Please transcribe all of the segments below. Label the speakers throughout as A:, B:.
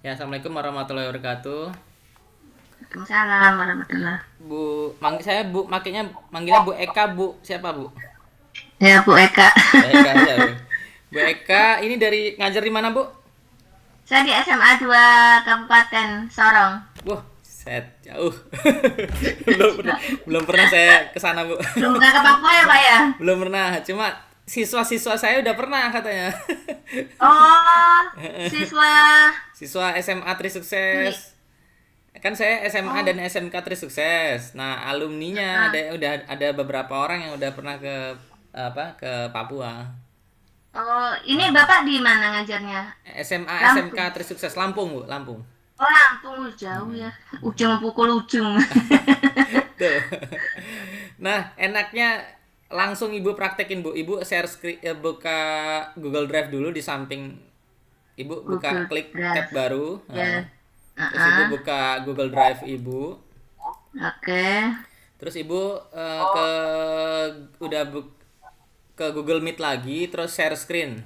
A: Ya, assalamualaikum warahmatullahi wabarakatuh.
B: Waalaikumsalam warahmatullah.
A: Saya manggilnya Bu Eka, Bu. Siapa, Bu?
B: Ya Bu Eka.
A: Bu Eka aja, Bu. Bu Eka, ini dari ngajar di mana, Bu?
B: Saya di SMA 2 Kabupaten Sorong.
A: Wah, set jauh. belum pernah, belum pernah saya ke sana, Bu.
B: Belum pernah ke Papua ya Pak ya?
A: belum pernah, cuma siswa-siswa saya udah pernah katanya.
B: Oh, siswa
A: Siswa SMA Tri
B: ini.
A: Sukses. Kan saya SMA
B: Oh,
A: dan SMK Tri Sukses. Nah, alumninya
B: ah.
A: ada beberapa orang yang udah pernah ke Papua.
B: Oh, ini Bapak di mana ngajarnya?
A: SMA SMK
B: Lampung.
A: Tri Sukses Lampung, Bu, Lampung.
B: Oh, Lampung jauh ya. Ujung pukul ujung.
A: Tuh. Nah, enaknya langsung Ibu praktekin, Bu. Ibu buka Google Drive dulu di samping Ibu buka
B: Google
A: klik tab
B: Drive.
A: baru.
B: Ya.
A: Terus Ibu
B: Ah,
A: buka Google Drive Ibu.
B: oke.
A: Terus Ibu udah ke Google Meet lagi, terus share screen.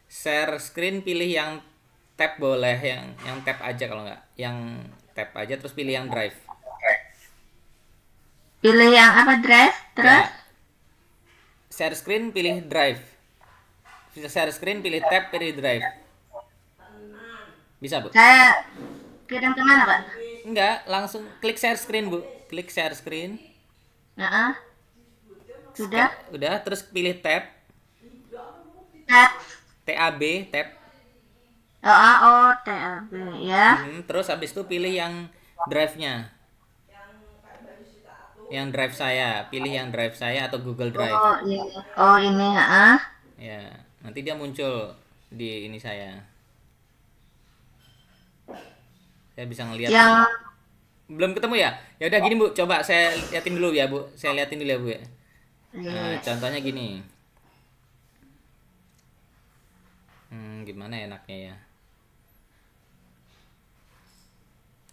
A: Share screen pilih yang tab boleh, yang tab aja kalau nggak. Yang tab aja terus pilih yang drive.
B: Pilih yang apa drive, terus
A: Ya, share screen pilih drive. Share screen pilih tab pilih drive. Bisa, Bu?
B: saya kirim kemana Pak?
A: Enggak, langsung klik share screen, Bu. Klik share screen.
B: Nah, sudah.
A: Udah, terus pilih tab,
B: Tab.
A: tab, tab.
B: Oh, oh, TAB ya.
A: Terus habis itu pilih yang drive-nya. Yang drive saya, pilih yang drive saya atau Google Drive.
B: Oh, iya. Oh, ini, ah.
A: Ya, nanti dia muncul di ini saya. Saya bisa ngelihat.
B: Yang
A: Belum ketemu ya? Ya udah gini, Bu. Coba saya liatin dulu ya, Bu. Saya liatin dulu ya, Bu ya. Nah,
B: iya.
A: contohnya gini. Gimana enaknya ya?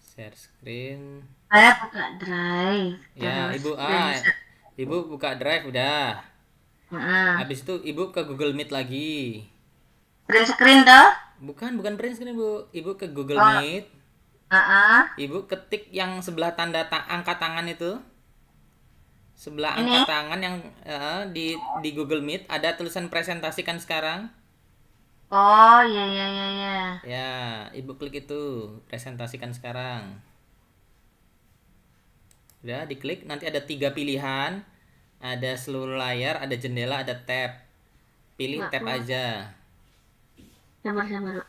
A: Share screen.
B: Saya buka drive
A: Ya,
B: terus
A: Ibu. Ibu buka Drive udah.
B: Heeh.
A: Habis itu Ibu ke Google Meet lagi.
B: Print screen toh?
A: Bukan print screen, Bu. Ibu ke Google
B: Oh,
A: Meet.
B: heeh.
A: Ibu ketik yang sebelah angka tangan itu. Sebelah angka
B: Ini.
A: tangan yang di Google Meet ada tulisan presentasikan sekarang.
B: Oh, iya iya iya iya.
A: Ya, Ibu klik itu, presentasikan sekarang. Udah, diklik, nanti ada 3 pilihan. Ada seluruh layar, ada jendela, ada tab. Pilih
B: Enggak
A: tab
B: keluar.
A: aja.
B: Sabar sabar.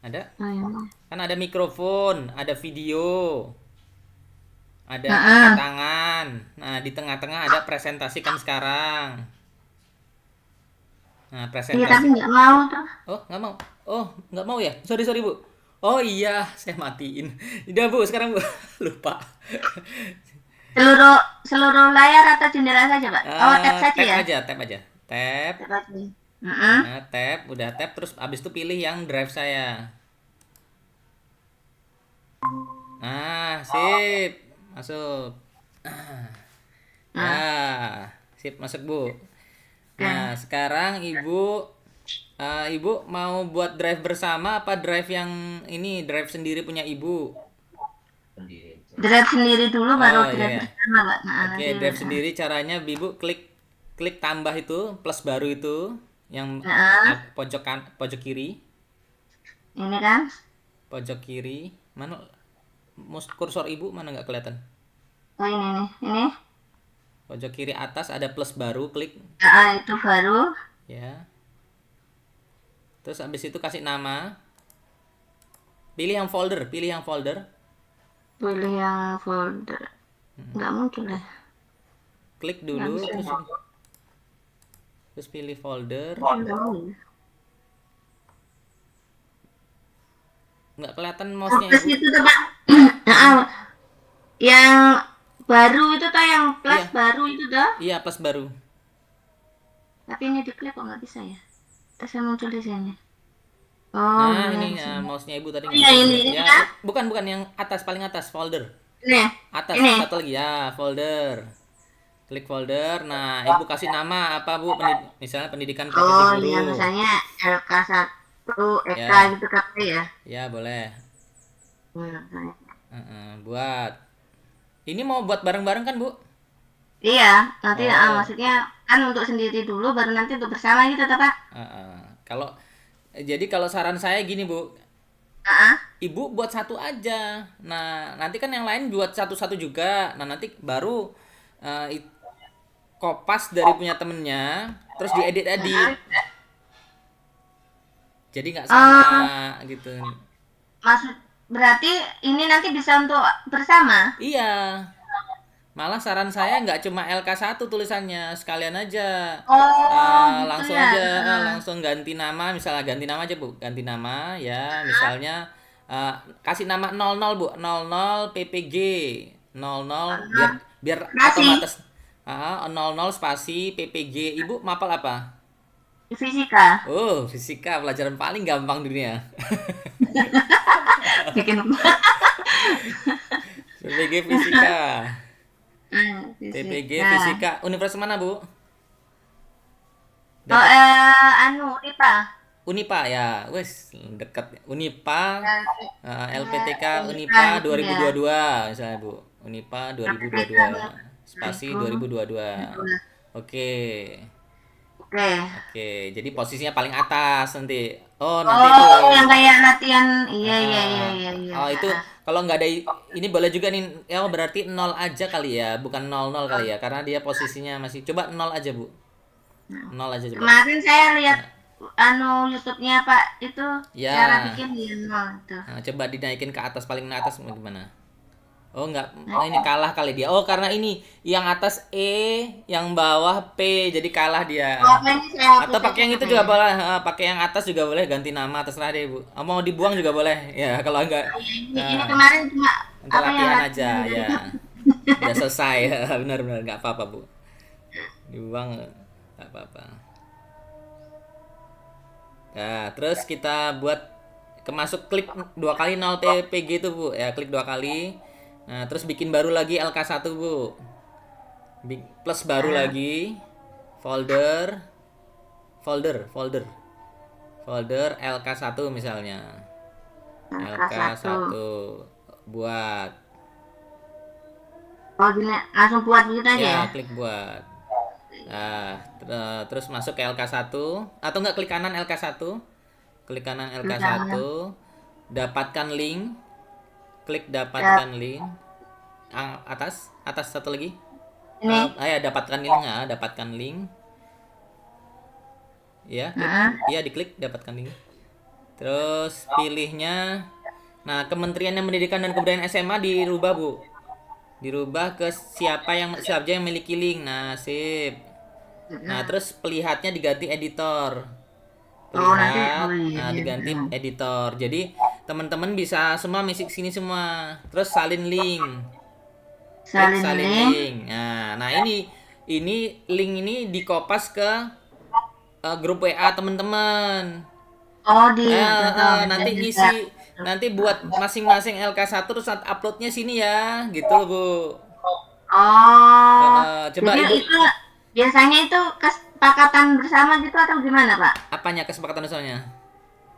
A: Ada?
B: Oh, ini.
A: Kan ada mikrofon, ada video, ada angkat
B: Heeh.
A: tangan. Nah, di tengah-tengah ada presentasikan sekarang. Nah,
B: Iya,
A: presentasi.
B: tapi nggak mau tuh.
A: Oh, nggak mau. Oh, nggak mau ya? Sorry, Bu. Oh iya, saya matiin. Udah, Bu, sekarang, Bu. Lupa.
B: Seluruh seluruh layar atau jendela saja, Pak? Oh, tab saja
A: Tab
B: ya?
A: aja, tab aja. Tab.
B: Tab aja. Heeh.
A: Tab, udah tab terus abis itu pilih yang drive saya. Nah, sip. Masuk.
B: Nah,
A: Ya, sip masuk, Bu.
B: oke.
A: Nah, sekarang Ibu mau buat drive bersama apa drive yang ini drive sendiri punya Ibu?
B: Drive sendiri dulu baru
A: Oh iya
B: drive
A: ya.
B: bersama, Pak. Nah,
A: Oke,
B: nanti
A: drive
B: bersama.
A: sendiri caranya Ibu klik klik tambah itu plus baru itu yang
B: Nah,
A: pojok kiri,
B: ini kan.
A: pojok kiri. Mana kursor Ibu mana nggak kelihatan?
B: Oh, ini nih. Ini.
A: Pojok kiri atas ada plus baru, klik
B: Ah, itu baru.
A: ya. Terus habis itu kasih nama. Pilih yang folder.
B: Pilih yang folder. Nggak muncul ya.
A: Klik
B: Nggak
A: dulu
B: bisa.
A: terus pilih folder.
B: Nggak boleh.
A: Nggak kelihatan
B: Oh,
A: mouse-nya
B: plus
A: Ibu.
B: itu tuh, Pak.
A: Hmm?
B: Ah, yang baru itu tuh yang plus
A: Iya,
B: baru itu tuh.
A: iya plus baru.
B: Tapi ini diklik kok nggak bisa ya. Terus saya muncul di sini. Oh,
A: Nah,
B: iya
A: ini
B: di sini.
A: mouse-nya Ibu tadi
B: Oh,
A: nggak
B: iya
A: muncul.
B: ini
A: Ya,
B: kan?
A: bukan yang atas paling atas folder.
B: Ini.
A: Atas
B: Ini.
A: satu lagi ya, folder. Klik folder. Nah, Ibu kasih nama apa, Bu? Misalnya pendidikan profesi
B: Oh, iya
A: guru.
B: misalnya LK1. Eka
A: Ya,
B: gitu kan ya.
A: ya boleh.
B: Hmm.
A: Buat. Ini mau buat bareng-bareng kan, Bu?
B: Iya, nanti
A: Oh,
B: maksudnya kan untuk sendiri dulu baru nanti untuk bersama gitu toh, Pak?
A: kalau jadi kalau saran saya gini, Bu.
B: Heeh.
A: Ibu buat satu aja. Nah, nanti kan yang lain buat satu-satu juga. Nah, nanti baru eh, i- kopas dari punya temennya, terus diedit-edit.
B: Heeh.
A: Jadi nggak sama
B: Eh,
A: gitu.
B: maksud berarti ini nanti bisa untuk bersama?
A: Iya, malah saran saya nggak cuma LK1 tulisannya, sekalian aja.
B: Oh, gitu
A: Langsung
B: ya.
A: aja,
B: Heeh.
A: langsung ganti nama, misalnya ganti nama aja Bu, ganti nama ya, misalnya eh, kasih nama 00 Bu, 00 PPG, 00 biar biar
B: Masih
A: otomatis 00 spasi PPG. Ibu mapel apa?
B: fisika.
A: Oh, fisika pelajaran paling gampang di dunia.
B: Bikin
A: PPG fisika. PPG
B: fisika.
A: fisika. Universitas mana, Bu?
B: Oh,
A: Dapat
B: anu, IPA.
A: Unipa ya, wes dekat. Unipa, LPTK
B: IPA
A: Unipa
B: gitu ya.
A: 2022 misalnya Bu. Unipa
B: LPTK
A: 2022 spasi 2022.
B: 2022.
A: Oke.
B: Oke.
A: Oke, jadi posisinya paling atas nanti. Oh, nanti itu.
B: Oh, yang kayak latihan. Iya, iya, iya,
A: Ah,
B: iya, iya.
A: oh itu kalau nggak ada ini boleh juga nih. Ya berarti nol aja kali ya, bukan 00 kali ya, karena dia posisinya masih. Coba nol aja Bu. Nol aja coba.
B: Kemarin saya lihat anu YouTube-nya Pak itu cara
A: Ya,
B: bikin di nol itu.
A: coba dinaikin ke atas paling atas gimana? Oh enggak, ini kalah kali dia. Oh karena ini yang atas E, yang bawah P, jadi kalah dia.
B: Oh, ini saya
A: Atau
B: hapus
A: pakai
B: aja
A: yang itu
B: Pak
A: juga
B: ya.
A: boleh, pakai yang atas juga boleh, ganti nama terserah deh Bu. Mau dibuang juga boleh, ya kalau enggak
B: Ini
A: eh,
B: kemarin cuma
A: untuk
B: apa yang
A: latihan aja
B: latihan dari
A: ya. Udah selesai, benar-benar nggak apa-apa Bu. Dibuang nggak apa-apa. Nah, terus kita buat kemasuk klik dua kali 0 PPG itu Bu. Ya, klik dua kali. Nah, terus bikin baru lagi LK1 Bu. Plus baru lagi folder folder folder folder LK1 misalnya.
B: angka satu.
A: LK1 buat
B: Oh, gini langsung buat begitu aja ya.
A: ya klik buat. Nah, terus masuk ke LK1 atau enggak klik kanan LK1. Klik kanan
B: Misalnya
A: LK1, dapatkan link, klik
B: ya,
A: dapatkan link. Atas, atas satu lagi.
B: ini.
A: Ya dapatkan link, dapatkan link. Ya, klik.
B: Heeh.
A: Iya, diklik dapatkan link. Terus pilihnya. Nah, Kementerian Pendidikan dan Kebudayaan SMA dirubah, Bu. Dirubah ke siapa yang memiliki link. Nah, sip. Nah,
B: Heeh.
A: terus pelihatnya diganti editor.
B: Oh, nanti oh
A: Pelihat,
B: iya, iya.
A: diganti
B: Heeh.
A: editor. Jadi, teman-teman bisa semua masuk sini semua. Terus salin link. Klik
B: Salin
A: salin
B: link.
A: link. Nah ini link ini dikopas ke grup WA teman-teman.
B: Oh, di itu tuh
A: Nanti
B: jadi
A: ngisi, nanti buat masing-masing LK1 terus uploadnya sini ya, gitu Bu.
B: oh,
A: Coba
B: jadi
A: Ibu
B: itu biasanya itu kesepakatan bersama gitu atau gimana, Pak?
A: apanya kesepakatan soalnya?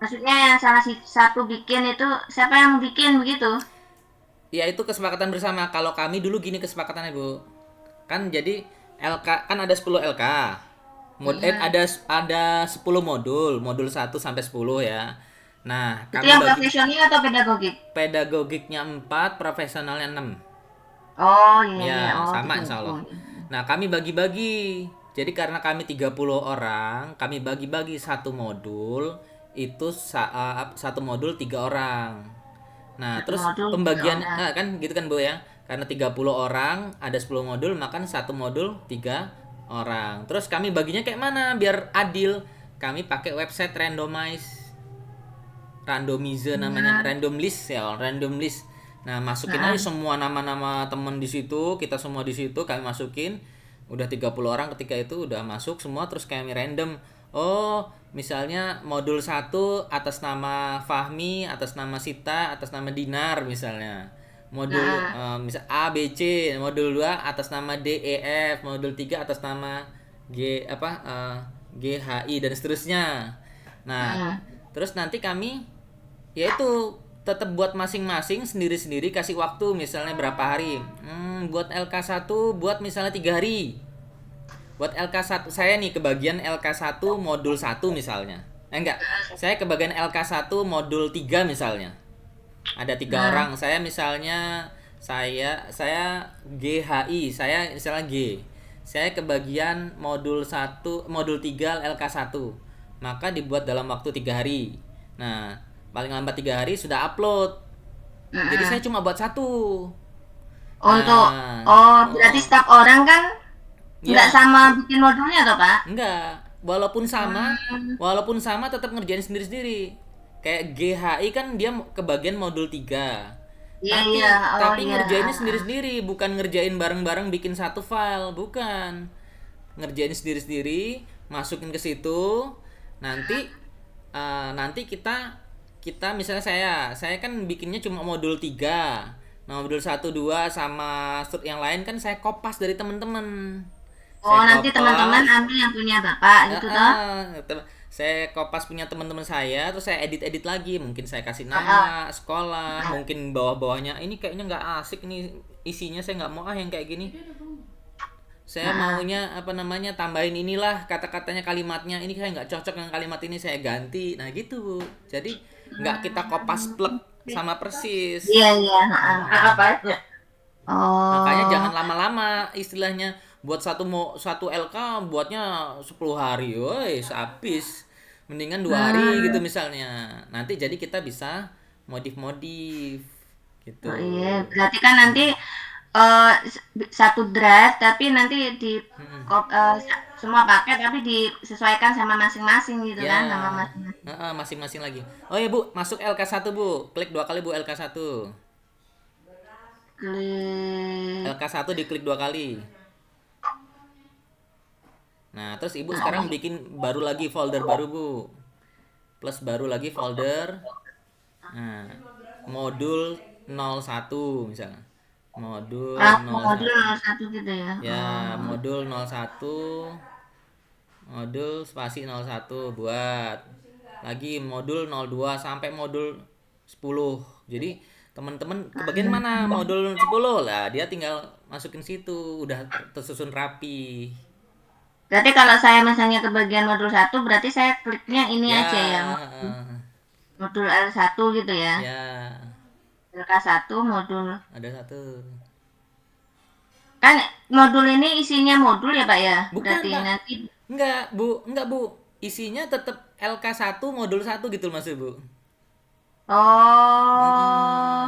B: Maksudnya yang salah satu bikin itu siapa yang bikin begitu?
A: Ya itu kesepakatan bersama. Kalau kami dulu gini kesepakatannya Bu. Kan jadi LK kan ada 10 LK.
B: Mm-mm.
A: Ada 10 modul, modul 1 sampai 10 ya. Nah,
B: Itu
A: kami
B: yang
A: bagi
B: profesional atau pedagogik?
A: pedagogiknya 4, profesionalnya 6.
B: Oh iya iya,
A: Ya,
B: oh
A: sama
B: gitu.
A: insya
B: Oh,
A: Allah.
B: iya.
A: Nah, kami bagi-bagi. Jadi karena kami 30 orang, kami bagi-bagi satu modul itu satu modul 3 orang. Nah,
B: Satu
A: terus
B: modul tiga
A: pembagian
B: orang.
A: kan gitu kan Bu ya. Karena 30 orang, ada 10 modul, maka satu modul 3 orang. Terus kami baginya kayak mana biar adil? Kami pakai website randomize namanya,
B: Hmm.
A: random list ya, random list. Nah, masukin aja
B: Heeh.
A: semua nama-nama temen di situ, kita semua di situ kami masukin. Udah 30 orang ketika itu udah masuk semua terus kami random. Oh, misalnya modul 1 atas nama Fahmi, atas nama Sita, atas nama Dinar misalnya. Modul
B: Heeh.
A: misal A B C, modul 2 atas nama D E F, modul 3 atas nama G G H I dan seterusnya. Nah,
B: Heeh.
A: Terus nanti kami yaitu tetap buat masing-masing sendiri-sendiri, kasih waktu misalnya berapa hari. Buat LK1 buat misalnya 3 hari. Buat LK1 saya nih kebagian LK1 modul 1 misalnya. Enggak, saya kebagian LK1 modul 3 misalnya. Ada 3 orang. Saya misalnya saya GHI, saya misalnya G. Saya kebagian modul 3 LK1. Maka dibuat dalam waktu 3 hari. Nah, paling lambat 3 hari sudah upload. Jadi saya cuma buat satu.
B: Untuk berarti setiap orang kan nggak sama bikin modulnya toh Pak?
A: Enggak, walaupun sama tetap ngerjain sendiri-sendiri. Kayak GHI kan dia kebagian modul 3. Tapi ngerjainnya sendiri-sendiri, bukan ngerjain bareng-bareng bikin satu file, bukan. Ngerjain sendiri-sendiri, masukin ke situ. Nanti kita misalnya saya kan bikinnya cuma modul 3. Nah, modul 1 2 sama yang lain kan saya kopas dari teman-teman.
B: Nanti teman-teman ambil yang punya Bapak gitu toh?
A: Saya kopas punya teman-teman saya, terus saya edit lagi, mungkin saya kasih nama sekolah, mungkin bawah-bawahnya ini kayaknya nggak asik nih isinya, saya nggak mau yang kayak gini, saya maunya tambahin inilah kata-katanya, kalimatnya ini saya nggak cocok dengan kalimat ini, saya ganti. Nah gitu Bu, jadi nggak kita kopas plek sama persis. Makanya jangan lama-lama istilahnya. Buat satu LK buatnya 10 hari, woi habis. Mendingan 2 hari gitu misalnya. Nanti jadi kita bisa modif gitu.
B: Berarti kan nanti satu draft tapi nanti di semua paket tapi disesuaikan sama masing-masing gitu kan, sama masing-masing.
A: Masing-masing lagi. Oh ya Bu, masuk LK1 Bu. Klik 2 kali Bu LK1. LK1 diklik 2 kali. Nah, terus Ibu sekarang bikin baru lagi folder baru Bu. Plus baru lagi folder. Nah, modul 01 misalnya. Modul
B: 01 gitu ya.
A: Ya, modul 01. Modul spasi 01 buat. Lagi modul 02 sampai modul 10. Jadi teman-teman kebagian mana modul 10 lah, dia tinggal masukin situ, udah tersusun rapi.
B: Berarti kalau saya misalnya kebagian modul 1 berarti saya kliknya ini aja ya. Modul L1 gitu ya.
A: Ya.
B: LK1 modul.
A: Ada 1.
B: Kan modul ini isinya modul ya Pak ya?
A: Bukan,
B: berarti
A: Pak.
B: Nanti
A: Enggak Bu. Isinya tetap LK1 modul 1 gitu maksud Bu.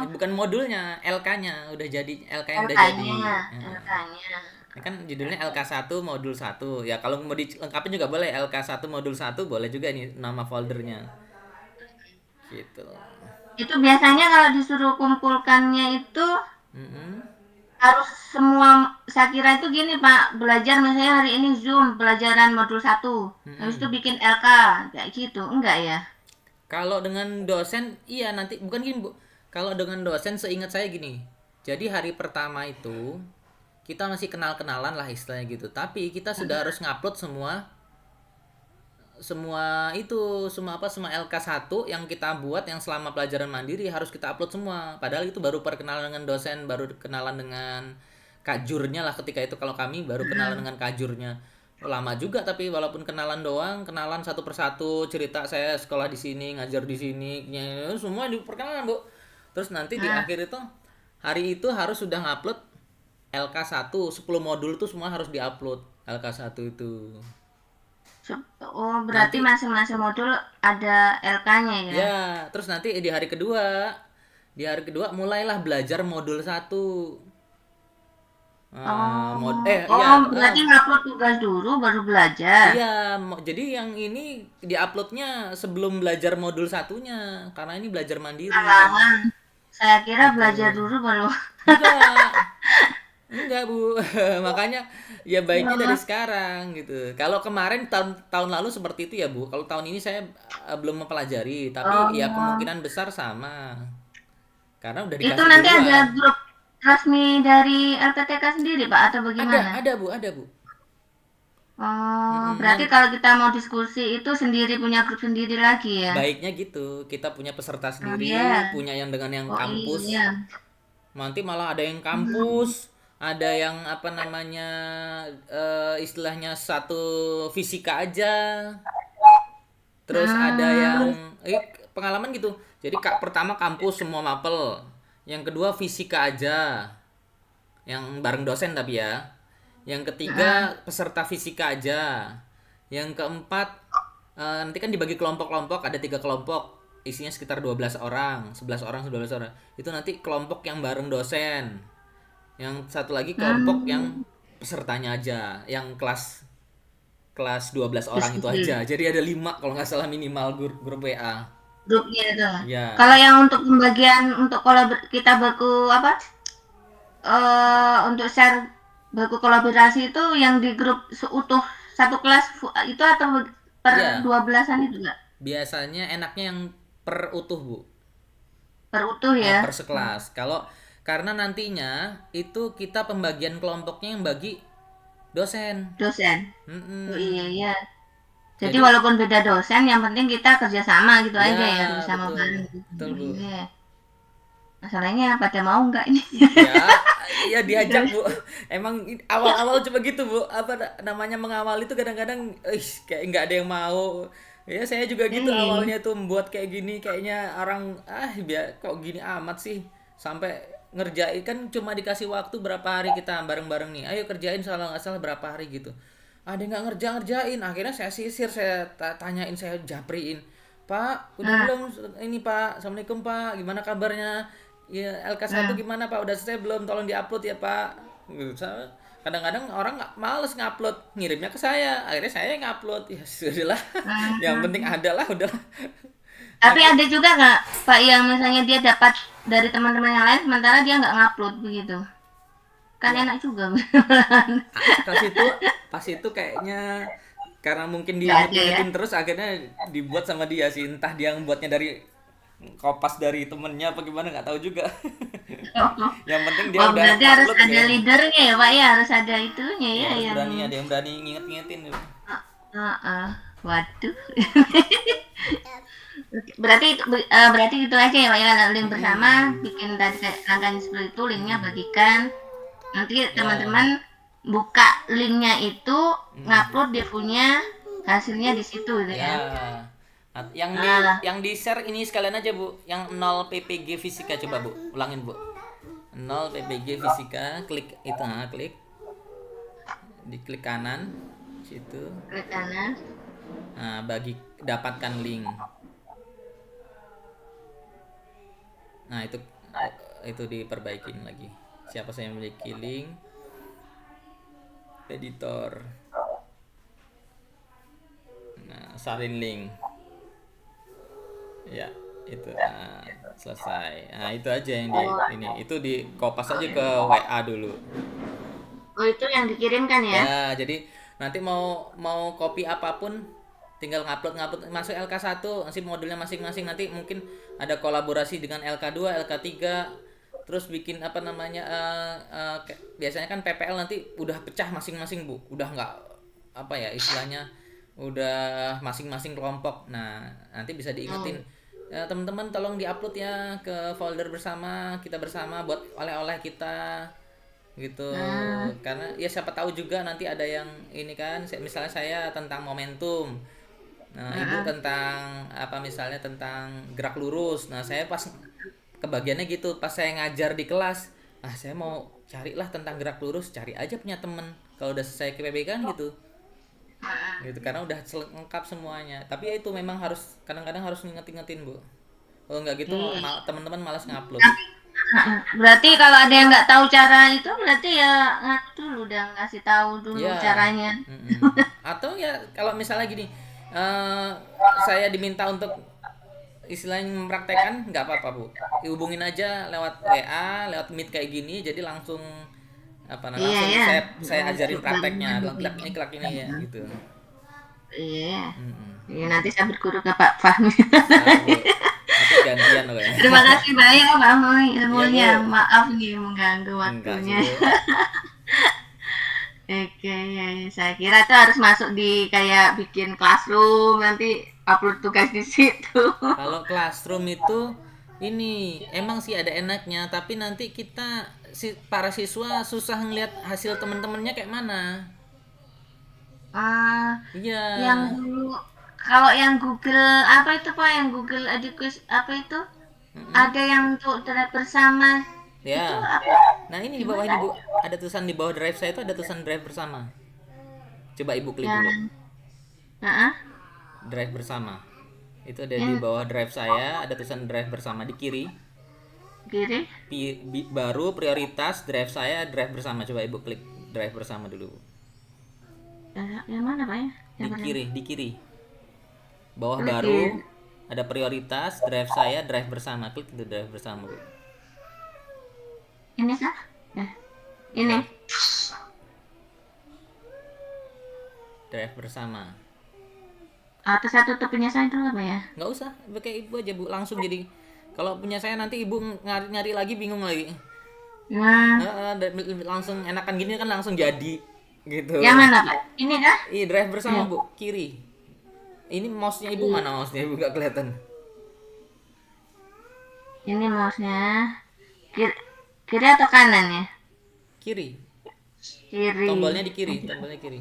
A: Bukan modulnya, LK-nya udah jadi, LK yang udah jadi.
B: LK-nya.
A: Kan judulnya LK1 modul 1. Ya kalau mau dilengkapin juga boleh, LK1 modul 1 boleh juga nih nama foldernya. Gitu.
B: Itu biasanya kalau disuruh kumpulkannya itu harus semua, saya kira itu gini Pak, belajar misalnya hari ini Zoom pelajaran modul 1. Habis itu bikin LK kayak gitu, enggak ya?
A: Kalau dengan dosen iya nanti bukan gini Bu. Kalau dengan dosen seingat saya gini. Jadi hari pertama itu kita masih kenal-kenalan lah istilahnya gitu. Tapi kita sudah harus ngupload semua LK1 yang kita buat yang selama pelajaran mandiri harus kita upload semua. Padahal itu baru perkenalan dengan dosen, baru kenalan dengan kajurnya lah ketika itu. Kalau kami baru kenalan dengan kajurnya. Lama juga tapi walaupun kenalan doang, kenalan satu persatu, cerita saya sekolah di sini, ngajar di sini, semua diperkenalan Bu. Terus nanti di akhir itu hari itu harus sudah ngupload LK1 10 modul tuh semua harus diupload LK1 itu.
B: Berarti masing-masing modul ada LK-nya ya?
A: Ya, terus nanti di hari kedua mulailah belajar modul 1.
B: Berarti ngupload tugas dulu baru belajar.
A: Iya, jadi yang ini diuploadnya sebelum belajar modul 1-nya karena ini belajar mandiri.
B: Saya kira belajar dulu baru.
A: Enggak Bu. Makanya ya baiknya dari sekarang gitu. Kalau kemarin tahun lalu seperti itu ya Bu. Kalau tahun ini saya belum mempelajari, tapi ya kemungkinan besar sama. Karena udah dikasih
B: itu nanti ada grup resmi dari LPTK sendiri Pak atau bagaimana?
A: Ada Bu.
B: Oh, berarti
A: Nan
B: kalau kita mau diskusi itu sendiri punya grup sendiri lagi ya?
A: baiknya gitu, kita punya peserta
B: Oh
A: sendiri,
B: iya.
A: punya yang dengan yang
B: Oh
A: kampus.
B: iya.
A: Nanti malah ada yang
B: Hmm.
A: kampus, ada yang apa namanya, istilahnya satu fisika aja, terus ada yang
B: Hmm.
A: pengalaman gitu. Jadi kak pertama kampus semua mapel, yang kedua fisika aja, yang bareng dosen tapi ya. Yang
B: Hmm.
A: ketiga peserta fisika aja. Yang keempat, nanti kan dibagi kelompok-kelompok, ada 3 kelompok, isinya sekitar 12 orang, 11 orang, 12 orang. Itu nanti kelompok yang bareng dosen. Yang satu lagi kelompok yang
B: Hmm.
A: pesertanya aja, yang kelas kelas 12 orang itu
B: Diskusi
A: aja. Jadi ada 5 kalau nggak salah minimal grup WA.
B: grupnya itu. Kalau
A: Ya.
B: yang untuk pembagian untuk kalau kita baku apa? Untuk share baku kolaborasi itu yang di grup seutuh satu kelas itu atau per
A: Ya,
B: 12-an itu enggak?
A: biasanya enaknya yang per utuh, Bu.
B: Per utuh ya.
A: Per sekelas. Kalau karena nantinya itu kita pembagian kelompoknya yang bagi dosen.
B: Dosen. Oh iya
A: Mm-mm.
B: iya. Jadi
A: Jadi
B: walaupun beda dosen, yang penting kita kerjasama gitu
A: ya
B: aja ya, bersama bareng
A: betul,
B: gitu.
A: betul Bu.
B: Iya. Masalahnya pada mau nggak ini?
A: Ya, ya diajak Bu. Emang awal-awal coba gitu Bu. Apa namanya mengawal itu kadang-kadang, kayak nggak ada yang mau. Ya saya juga gitu
B: Iya.
A: awalnya tuh membuat kayak gini, kayaknya orang biar kok gini amat sih. Sampai ngerjain kan cuma dikasih waktu berapa hari kita bareng-bareng nih. Ayo kerjain salah nggak salah berapa hari gitu. Ada yang nggak ngerjain. Akhirnya saya sisir, saya tanyain, saya japriin. Pak, udah
B: Nah,
A: belum ini Pak? Assalamualaikum Pak, gimana kabarnya? Ya, LK1
B: nah.
A: gimana Pak? Udah selesai belum? Tolong diupload ya Pak. Gitu. Kadang-kadang orang nggak males ngupload, ngirimnya ke saya. Akhirnya saya yang ngupload. Ya sudahlah. Yang penting
B: Hmm.
A: ada lah, udah.
B: Tapi
A: Akhir
B: ada juga nggak Pak yang misalnya dia dapat dari teman-teman yang lain sementara dia nggak ngupload begitu? Kan
A: ya
B: enak juga.
A: pas itu kayaknya karena mungkin
B: Nggak ada ya?
A: diinget-ingetin terus akhirnya dibuat sama dia sih. Entah dia yang buatnya dari kopas dari temennya apa gimana nggak tahu juga. Yang penting dia
B: Wah,
A: udah
B: berarti harus
A: ngupload
B: ada
A: ya.
B: leadernya ya Pak ya, harus ada itunya
A: Ya
B: ya
A: harus
B: yang.
A: berani, ada yang berani nginget-ngingetin.
B: Heeh. Waduh. Berarti berarti itu aja ya Pak ya, link bersama,
A: Mm-mm.
B: bikin tadi kayak langkahnya seperti itu, linknya bagikan. Nanti
A: Ya.
B: teman-teman buka linknya itu,
A: Mm-mm.
B: ngupload dia punya hasilnya di situ gitu ya.
A: Ya. Yang di
B: Nah,
A: yang di share ini sekalian aja, Bu. Yang 0 PPG fisika coba, Bu. Ulangin, Bu. 0 PPG fisika, klik itu, klik. Diklik kanan situ.
B: ke kanan.
A: Nah, bagi dapatkan link. Nah, itu diperbaikin lagi. Siapa saya memiliki link editor. Nah, salin link. Ya, itu. Nah, selesai. Nah, itu aja yang di
B: Oh,
A: ini. Itu di kopas aja ke WA dulu.
B: oh itu yang dikirimkan ya?
A: Ya, jadi nanti mau mau copy apapun tinggal ngupload ngupload masuk LK1, nanti modulnya masing-masing, nanti mungkin ada kolaborasi dengan LK2, LK3, terus bikin apa namanya, biasanya kan PPL nanti udah pecah masing-masing Bu, udah nggak apa ya istilahnya, udah masing-masing kelompok. Nah nanti bisa
B: Hmm.
A: diingetin, ya, teman-teman tolong diupload ya ke folder bersama kita bersama buat oleh-oleh kita gitu.
B: Hmm.
A: Karena ya siapa tahu juga nanti ada yang ini kan, misalnya saya tentang momentum, nah ibu
B: Hmm.
A: tentang apa misalnya tentang gerak lurus, nah saya pas kebagiannya gitu, pas saya ngajar di kelas, saya mau carilah tentang gerak lurus, cari aja punya temen kalau udah selesai KPB kan gitu. Gitu karena udah lengkap semuanya, tapi ya itu memang harus kadang-kadang harus ngingetin Bu, kalau nggak gitu
B: Iya.
A: teman-teman malas ngupload.
B: Tapi, berarti kalau ada yang nggak tahu cara itu berarti ya dulu udah ngasih tahu dulu
A: Ya,
B: caranya.
A: atau ya kalau misalnya gini, eh saya diminta untuk istilahnya mempraktekkan, nggak apa-apa Bu. Hubungin aja lewat WA, lewat Meet kayak gini, jadi langsung apa nah
B: Iya
A: langsung
B: ya.
A: saya ajarin
B: Barengan
A: prakteknya,
B: begini.
A: kelak ini ya gitu.
B: Iya.
A: Mm-mm.
B: Iya, nanti saya berguru ke Pak Fahmi.
A: Siap Bu. Nanti gantian loh ya.
B: Terima kasih banyak Pak Fahmi
A: Iya
B: ilmunya.
A: Bu.
B: Maaf nih mengganggu
A: Enggak sih
B: waktunya.
A: Bu.
B: Oke, ya, ya. Saya kira itu harus masuk di kayak bikin classroom, nanti upload tugas di situ.
A: Kalau classroom itu ini emang sih ada enaknya, tapi nanti kita para siswa susah ngelihat hasil teman-temannya kayak mana.
B: Ah,
A: Iya.
B: yang dulu kalau yang Google apa itu Pak, yang Google Education apa itu?
A: Mm-mm.
B: Ada yang untuk drive bersama itu
A: Ya.
B: apa?
A: Nah, ini di bawah
B: Gimana?
A: ini Bu, ada tulisan di bawah drive saya itu ada tulisan drive bersama. Coba Ibu klik dulu.
B: Yang, ah,
A: Drive bersama. Itu ada di
B: yang
A: bawah drive saya, ada tulisan drive bersama di kiri.
B: kiri.
A: Baru prioritas drive saya drive bersama. Coba Ibu klik drive bersama dulu.
B: Yang mana Pak ya?
A: Di
B: Yang mana?
A: kiri, di kiri. Bawah
B: Klik
A: baru
B: kiri.
A: ada prioritas drive saya drive bersama. Klik itu drive bersama, Bu.
B: Ini kah? Ya. Ini.
A: Drive, drive bersama.
B: Atau satu tuh punya saya dulu Pak ya?
A: Nggak usah, pakai Ibu aja, Bu. Langsung jadi kalau punya saya nanti Ibu nyari-nyari lagi bingung lagi.
B: Nah,
A: Langsung enakan gini kan langsung jadi gitu.
B: yang mana Pak? Ini kah?
A: Ih, drive bersama,
B: Ya.
A: Bu, kiri. Ini mouse-nya Ibu mana mouse-nya? Ibu nggak kelihatan.
B: Ini mouse-nya. Kiri, kiri atau kanan ya?
A: Kiri.
B: Kiri.
A: Tombolnya di kiri, tombolnya kiri.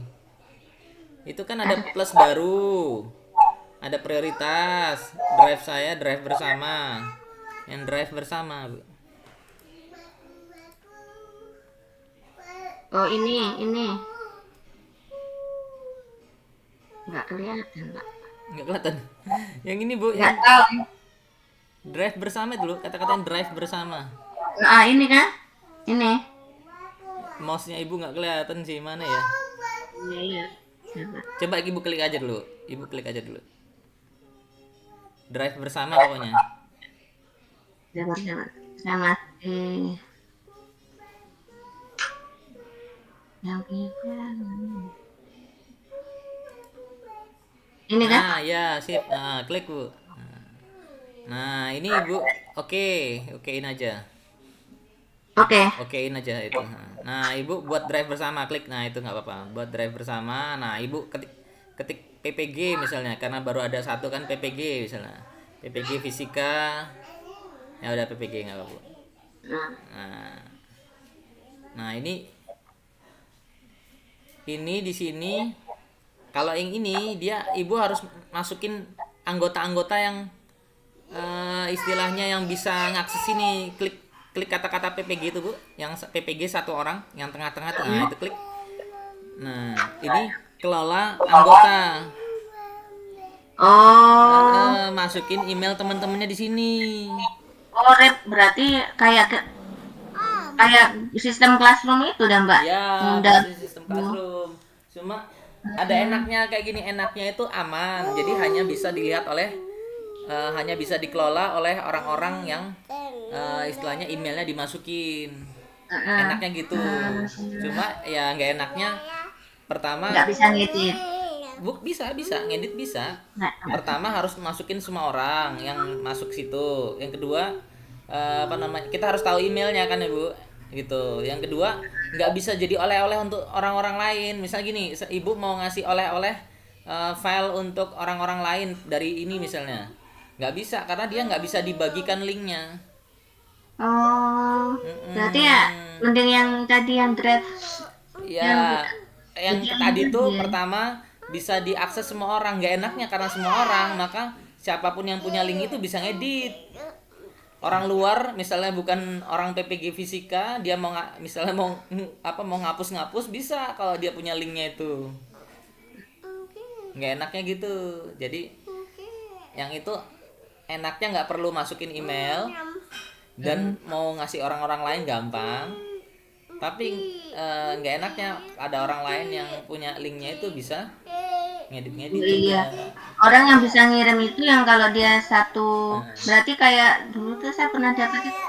A: Itu kan ada plus baru. Ada prioritas. Drive saya drive bersama. Yang drive bersama, Bu.
B: Oh ini. Nggak kelihatan Pak.
A: Nggak kelihatan. Yang ini, Bu,
B: Nggak
A: yang
B: tahu.
A: drive bersama dulu. Kata-katain drive bersama.
B: Ah ini kan? Ini.
A: Mouse-nya Ibu nggak kelihatan sih, mana ya?
B: Iya iya. Coba.
A: Coba Ibu klik aja dulu. Ibu klik aja dulu. Drive bersama pokoknya.
B: Coba. Sama. Yang ini kan?
A: Nah, ya, sip. Nah, klik, Bu. Nah, ini Ibu. Okein aja.
B: Oke.
A: Okein aja itu. Nah, Ibu buat drive bersama, klik. Nah, itu nggak apa-apa. Buat drive bersama. Nah, Ibu ketik PPG misalnya, karena baru ada satu kan PPG misalnya. PPG fisika. Ya udah PPG nggak apa-apa.
B: Nah,
A: Nah, nah ini di sini kalau yang ini dia Ibu harus masukin anggota-anggota yang istilahnya yang bisa ngakses ini. Klik kata-kata PPG itu, Bu, yang PPG satu orang yang tengah-tengah tuh. Nah, itu klik. Nah, ini kelola anggota.
B: oh,
A: Masukin email teman-temannya di sini.
B: oh rep berarti kayak sistem classroom itu dah Mbak.
A: Ya,
B: Udah.
A: masih sistem classroom. Cuma ada enaknya kayak gini, enaknya itu aman. Jadi hanya bisa dikelola oleh orang-orang yang istilahnya emailnya dimasukin. Enaknya gitu. Cuma ya nggak enaknya pertama
B: Nggak bisa ngedit.
A: bisa ngedit bisa.
B: Nah,
A: Pertama harus masukin semua orang yang masuk situ. Yang kedua kita harus tahu emailnya kan ya, Bu, gitu. Yang kedua nggak bisa jadi oleh-oleh untuk orang-orang lain. Misal gini, Ibu mau ngasih oleh-oleh file untuk orang-orang lain dari ini misalnya, nggak bisa karena dia nggak bisa dibagikan linknya.
B: oh, berarti ya mending yang tadi yang drive
A: Ya, yang tadi tuh
B: ya.
A: pertama bisa diakses semua orang. Nggak enaknya karena semua orang, maka siapapun yang punya link itu bisa ngedit. Orang luar misalnya bukan orang PPG fisika, dia misalnya mau ngapus-ngapus bisa kalau dia punya linknya itu. Nggak enaknya gitu. Jadi yang itu enaknya nggak perlu masukin email dan mau ngasih orang-orang lain gampang. Tapi nggak enaknya ada orang lain yang punya linknya itu bisa ngedit-ngedit
B: Iya.
A: juga.
B: Orang yang bisa ngirim itu yang kalau dia satu, berarti kayak dulu tuh saya pernah dapat itu,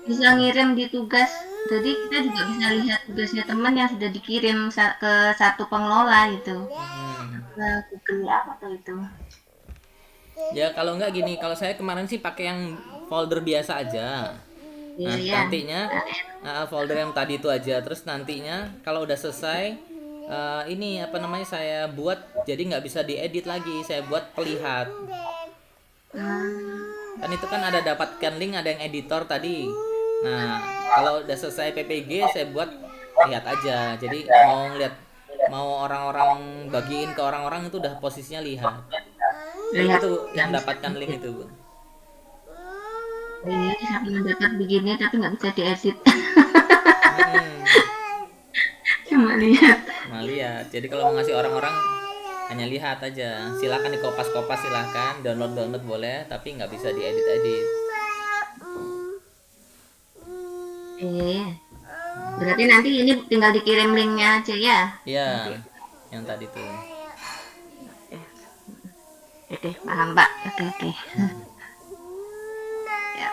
B: bisa ngirim di tugas. Jadi kita juga bisa lihat tugasnya teman yang sudah dikirim ke satu pengelola gitu. Ke Google apa tuh itu?
A: Ya kalau nggak gini, kalau saya kemarin sih pakai yang folder biasa aja. Nah,
B: Iya.
A: nantinya folder yang tadi itu aja. Terus nantinya kalau udah selesai ini apa namanya, saya buat jadi nggak bisa diedit lagi, saya buat pelihat. Kan itu kan ada dapatkan link, ada yang editor tadi. Nah, kalau udah selesai PPG saya buat lihat aja. Jadi mau ngeliat, mau orang-orang bagiin ke orang-orang itu udah posisinya lihat.
B: Lihat
A: Itu
B: nggak
A: yang
B: bisa
A: dapatkan link
B: diedit.
A: itu, Bu.
B: Ini sampai mendapat begini tapi nggak bisa diedit.
A: Mm-mm.
B: Cuma lihat.
A: Cuma lihat. Jadi kalau mau ngasih orang-orang hanya lihat aja. Silakan dikopas-kopas, silakan download boleh, tapi nggak bisa diedit-edit.
B: Berarti nanti ini tinggal dikirim linknya aja ya.
A: Iya, yang tadi tuh.
B: Oke, paham Pak. Oke. Ya.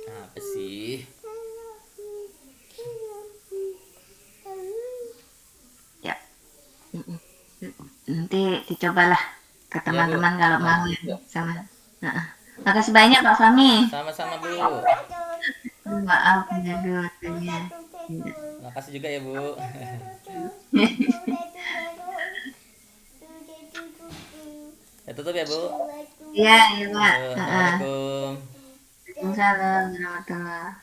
A: Apa sih?
B: Ya. Nanti dicobalah ke
A: Ya, Bu.
B: teman-teman kalau mau ya sama. Nah, makasih banyak Pak Fahmi.
A: Sama-sama, Bu.
B: Maaf mengganggu waktunya.
A: Makasih juga ya, Bu. Ya, tutup ya, Bu.
B: Iya, iya Pak.
A: Yo, Assalamualaikum.
B: Waalaikumsalam warahmatullahi.